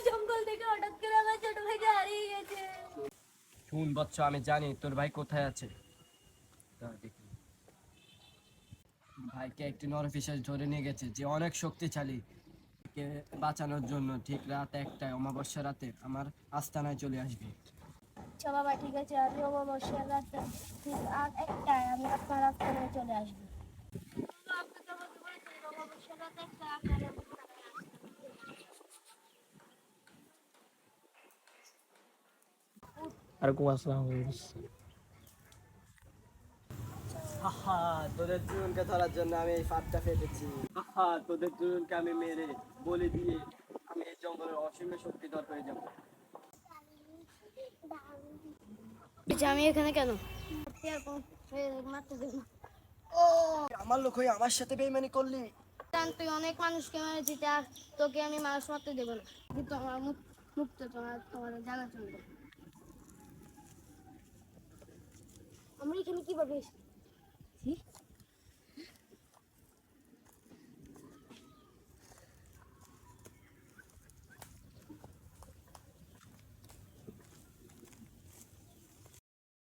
জঙ্গল থেকে হঠাৎ করে আমার ছোট ভাইটা হারিয়ে গেছে। শুন বৎস, আমি জানি তোর ভাই কোথায় আছে। দেখি, ভাইকে একটি নরপিশাচ ধরে নিয়ে গেছে, যে অনেক শক্তিশালী। কে বাঁচানোর জন্য ঠিক রাত 1টায়, অমাবস্যা রাতে আমার আস্তানায় চলে আসবি। আচ্ছা বাবা, ঠিক আছে, আমি অমাবস্যার রাতে ঠিক আর একটায় আমি আপনার আস্তানায় চলে আসবো। আপনি তো আমাকে বলেছিলেন অমাবস্যার রাতে একটা আপনার হাহা, তোদের দুজনকে ধরার জন্য আমি এই ফাঁদটা পেতেছি। হাহা, তোদের দুজনকে আমি মেরে বলি দিয়ে আমি এই জঙ্গলের অসীম শক্তিধর হয়ে যাবো। আমি এখানে কেন মারতে দেব? আমার লোক হয়ে আমার সাথে বেইমানি করলি? তুই অনেক মানুষকে মেরেছিস, আর তোকে আমি মানুষ মারতে দেবো না। কিন্তু আমার মুক্ত তোমার জানা চলবে। আমরা এখানে কিভাবে এসেছি?